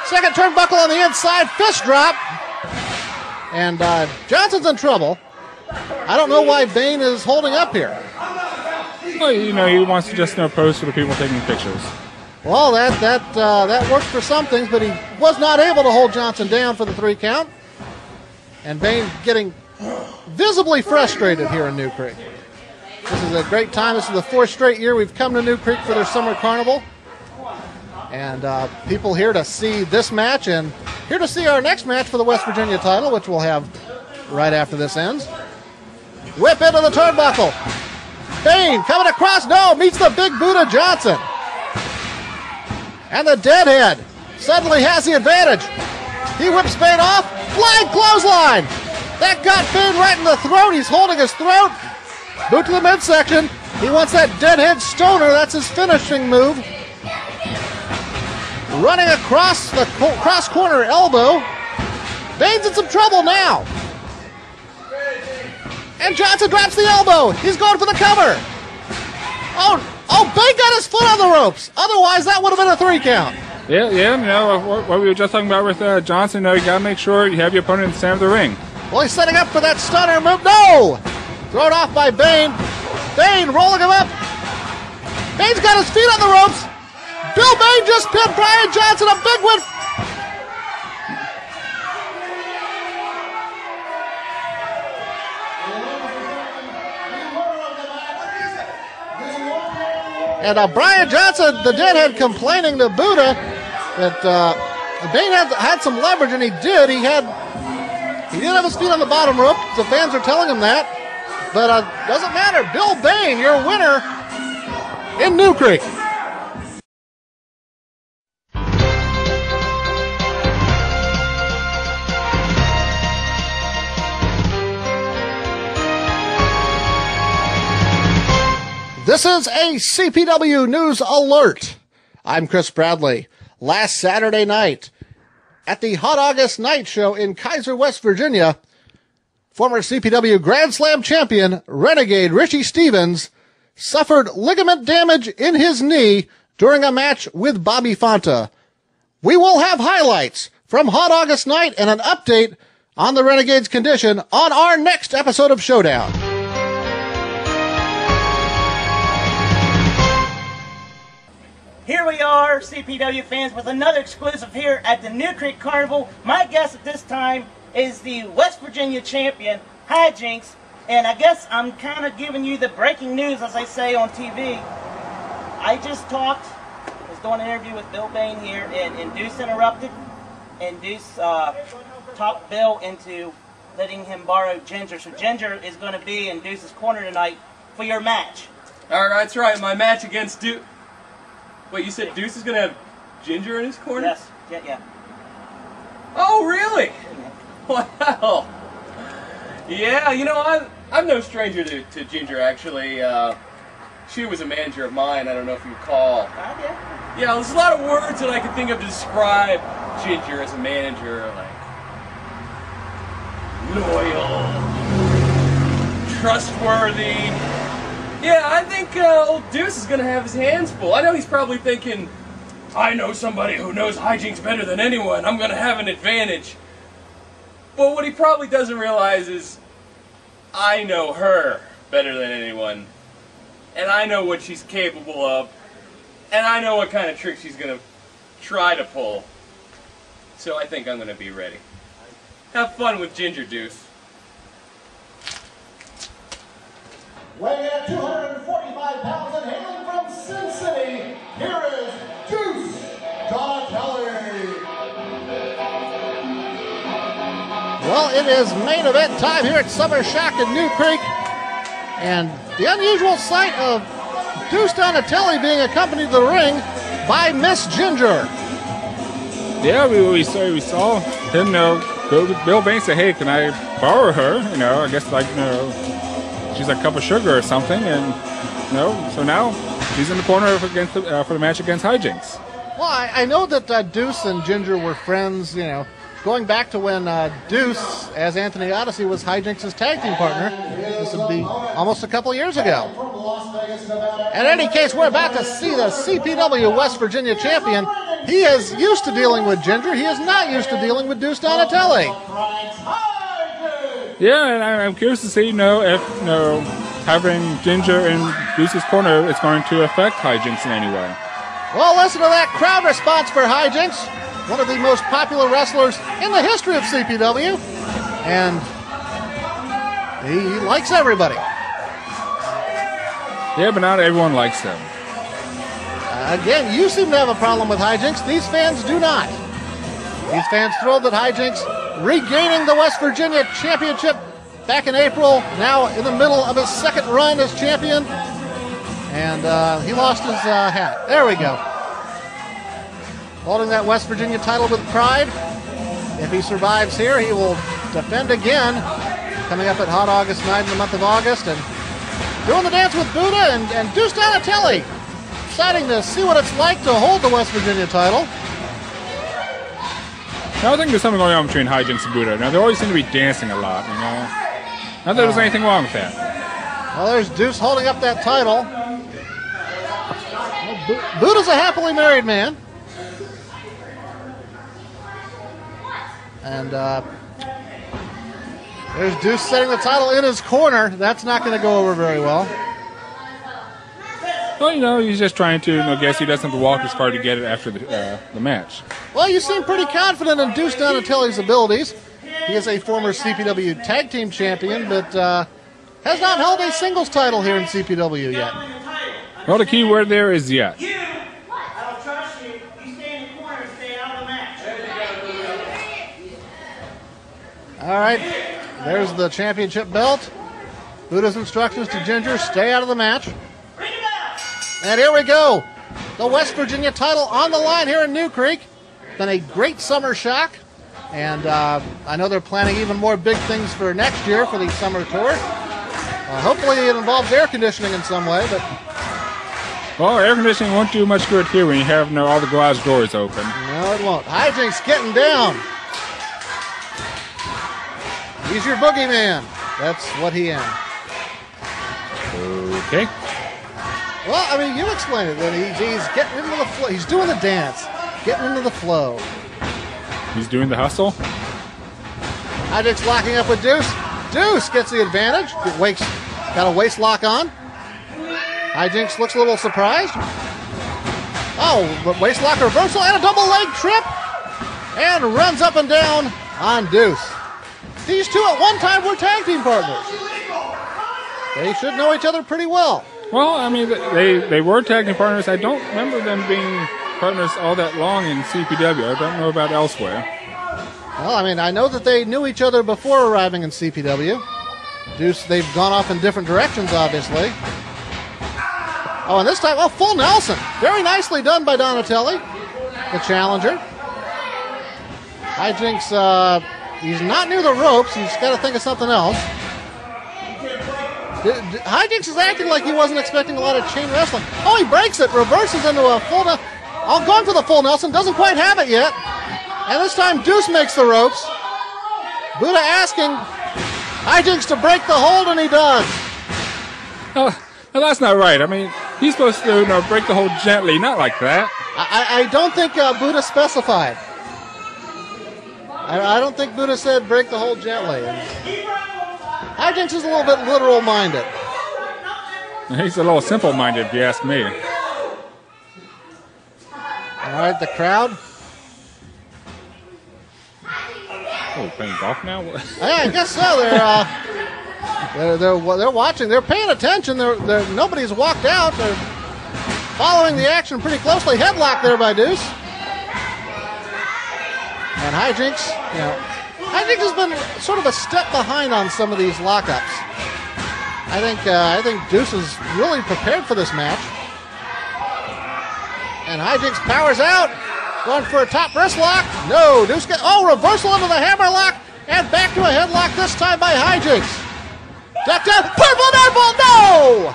Second turnbuckle on the inside, fist drop. And Johnson's in trouble. I don't know why Bane is holding up here. Well, he wants to just pose for the people taking pictures. Well, that worked for some things, but he was not able to hold Johnson down for the 3 count. And Bane getting visibly frustrated here in New Creek. This is a great time. This is the 4th straight year we've come to New Creek for their summer carnival. And people here to see this match and here to see our next match for the West Virginia title, which we'll have right after this ends. Whip into the turnbuckle. Bane coming across. No, meets the big boot of Johnson. And the Deadhead suddenly has the advantage. He whips Bane off. Flying clothesline. That got Bane right in the throat. He's holding his throat. Boot to the midsection. He wants that Deadhead Stoner. That's his finishing move. Running across the cross-corner elbow. Bane's in some trouble now. And Johnson drops the elbow. He's going for the cover. Oh, Bane got his foot on the ropes. Otherwise, that would have been a 3 count. Yeah, what we were just talking about with Johnson, you got to make sure you have your opponent in the center of the ring. Well, he's setting up for that stunner move. No! Thrown off by Bane. Bane rolling him up. Bane's got his feet on the ropes. Bill Bane just pinned Brian Johnson. A big win. And Brian Johnson, the Deadhead, complaining to Buddha that Bane had some leverage, and he did. He did have his feet on the bottom rope. The fans are telling him that. But doesn't matter. Bill Bane, your winner in New Creek. This is a CPW News Alert. I'm Chris Bradley. Last Saturday night at the Hot August Night Show in Kaiser, West Virginia, former CPW Grand Slam champion Renegade Richie Stevens suffered ligament damage in his knee during a match with Bobby Fonta. We will have highlights from Hot August Night and an update on the Renegade's condition on our next episode of Showdown. Here we are, CPW fans, with another exclusive here at the New Creek Carnival. My guest at this time is the West Virginia champion, Hijinks, and I guess I'm kind of giving you the breaking news, as I say on TV. I just was doing an interview with Bill Bane here, and Deuce interrupted, and Deuce talked Bill into letting him borrow Ginger. So Ginger is going to be in Deuce's corner tonight for your match. All right, that's right, my match against Deuce. Wait, you said Deuce is going to have Ginger in his corner? Yes, yeah. Oh, really? Wow. Yeah, I'm no stranger to Ginger, actually. She was a manager of mine, I don't know if you recall. Yeah, there's a lot of words that I can think of to describe Ginger as a manager, like loyal, trustworthy. Yeah, I think old Deuce is going to have his hands full. I know he's probably thinking, I know somebody who knows hijinks better than anyone. I'm going to have an advantage. But what he probably doesn't realize is I know her better than anyone. And I know what she's capable of. And I know what kind of trick she's going to try to pull. So I think I'm going to be ready. Have fun with Ginger, Deuce. Weighing in at 245 pounds and hailing from Sin City, here is Deuce Donatelli. Well, it is main event time here at Summer Shock in New Creek. And the unusual sight of Deuce Donatelli being accompanied to the ring by Miss Ginger. Yeah, we saw him go to Bill Bane and say, hey, can I borrow her? I guess she's like a cup of sugar or something, and so now he's in the corner for the match against Hijinks. Well, I know that Deuce and Ginger were friends, going back to when Deuce, as Anthony Odyssey, was Hijinks' tag team partner. This would be almost a couple years ago. In any case, we're about to see the CPW West Virginia champion. He is used to dealing with Ginger. He is not used to dealing with Deuce Donatelli. Yeah, and I'm curious to see, if having Ginger in Deuce's corner is going to affect Hijinks in any way. Well, listen to that crowd response for Hijinks, one of the most popular wrestlers in the history of CPW, and he likes everybody. Yeah, but not everyone likes him. Again, you seem to have a problem with Hijinks. These fans do not. These fans thrilled that Hijinks regaining the West Virginia Championship back in April, now in the middle of his second run as champion. And he lost his hat. There we go. Holding that West Virginia title with pride. If he survives here, he will defend again, coming up at Hot August night in the month of August. And doing the dance with Buddha and Deuce Donatelli, deciding to see what it's like to hold the West Virginia title. Now, I think there's something going on between Hijinks and Buddha. Now, they always seem to be dancing a lot, Not that there's anything wrong with that. Well, there's Deuce holding up that title. Buddha's a happily married man. And there's Deuce setting the title in his corner. That's not going to go over very well. Well, he's just trying to, guess he doesn't have to walk as far to get it after the match. Well, you seem pretty confident in Deuce Donatelli's abilities. He is a former CPW Tag Team Champion, but has not held a singles title here in CPW yet. Well, the key word there is yet. I don't trust you. You stay in the corner and stay out of the match. All right, there's the championship belt. Buddha's instructions to Ginger, stay out of the match. And here we go. The West Virginia title on the line here in New Creek. Been a great summer shock. And I know they're planning even more big things for next year for the summer tour. Hopefully it involves air conditioning in some way. But well, air conditioning won't do much good here when you have all the garage doors open. No, it won't. Hijinks getting down. He's your boogeyman. That's what he is. Okay. Well, I mean, you explain it. That he's getting into the flow. He's doing the dance, getting into the flow. He's doing the hustle. Hijinks locking up with Deuce. Deuce gets the advantage. Got a waist lock on. Hijinks looks a little surprised. Oh, but waist lock reversal and a double leg trip. And runs up and down on Deuce. These two at one time were tag team partners. They should know each other pretty well. Well, I mean, they were tag team partners. I don't remember them being partners all that long in CPW. I don't know about elsewhere. Well, I mean, I know that they knew each other before arriving in CPW. Deuce, they've gone off in different directions, obviously. Oh, and this time, full Nelson. Very nicely done by Donatelli, the challenger. Hijinks, he's not near the ropes. He's got to think of something else. Hijinks is acting like he wasn't expecting a lot of chain wrestling. Oh, he breaks it, reverses into a full Nelson. Going for the full Nelson, doesn't quite have it yet. And this time Deuce makes the ropes. Buddha asking Hijinks to break the hold, and he does. Oh, no, that's not right. I mean, he's supposed to break the hold gently, not like that. I don't think Buddha specified. I don't think Buddha said break the hold gently. Hijinks is a little bit literal-minded. He's a little simple-minded, if you ask me. All right, the crowd. Oh, playing golf now? Yeah, I guess so. They're watching. They're paying attention. Nobody's walked out. They're following the action pretty closely. Headlock there by Deuce. And Hijinks, Hijinks has been sort of a step behind on some of these lockups. I think Deuce is really prepared for this match. And Hijinks powers out, going for a top wrist lock. No, Deuce reversal into the hammer lock, and back to a headlock this time by Hijinks. Duck down, purple nurple, no!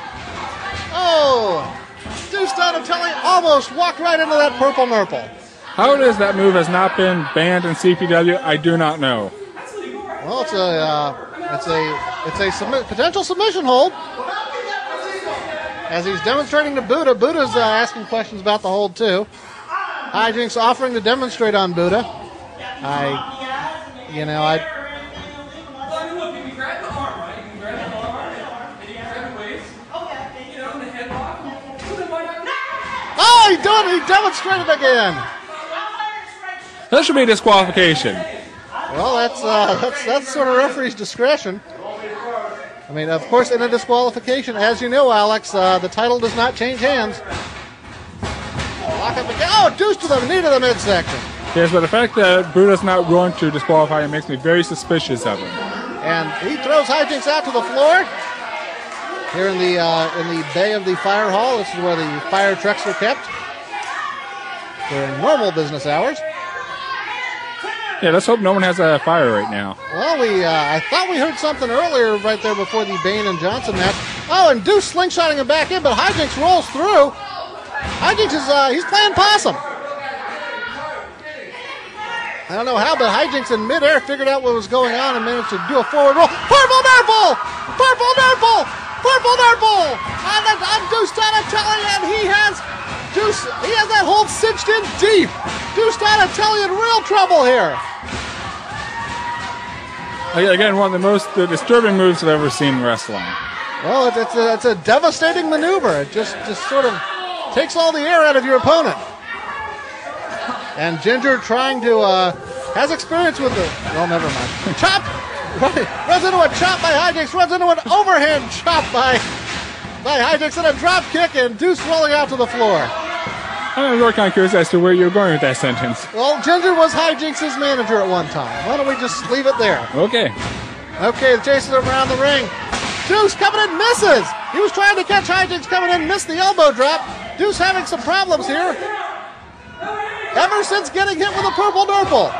Oh, Deuce Donatelli almost walked right into that purple nurple. How it is that move has not been banned in CPW, I do not know. Well, it's a potential submission hold. as he's demonstrating to Buddha. Buddha's asking questions about the hold, too. Hijinks offering to demonstrate on Buddha. Well, I mean, look, you can grab the arm, right? You can grab the arm, and you can grab the waist. You know, the headlock. So then why not? Oh, he did it! He demonstrated again. That should be a disqualification. Well, that's sort of referee's discretion. I mean, of course, in a disqualification, as you know, Alex, the title does not change hands. Lock up again. Oh, deuce to the knee to the midsection. Yes, but the fact that Buddha's not willing to disqualify him makes me very suspicious of him. And he throws Hijinks out to the floor. Here in the bay of the fire hall, this is where the fire trucks are kept during normal business hours. Yeah, let's hope no one has a fire right now. Well, I thought we heard something earlier right there before the Bain and Johnson match. Oh, and Deuce slingshotting him back in, but Hijinks rolls through. Hijinks is he's playing possum. I don't know how, but Hijinks in midair figured out what was going on and managed to do a forward roll. Purple Nurple! Purple Nurple! Purple Nurple! On Deuce Donatelli, and he has that hold cinched in deep. Deuce Donatelli in real trouble here. Again, one of the most disturbing moves I've ever seen in wrestling. Well, it's a devastating maneuver. It just sort of takes all the air out of your opponent. And Ginger trying to, has experience with the, well, never mind. Chop! Runs into a chop by Hijinks, runs into an overhand chop by Hijinks, and a drop kick, and Deuce rolling out to the floor. I'm really kind of curious as to where you're going with that sentence. Well, Ginger was Hijinks' manager at one time. Why don't we just leave it there? Okay. Okay, chases him around the ring. Deuce coming in, misses! He was trying to catch Hijinks coming in, missed the elbow drop. Deuce having some problems here. Ever since getting hit with a purple nurple.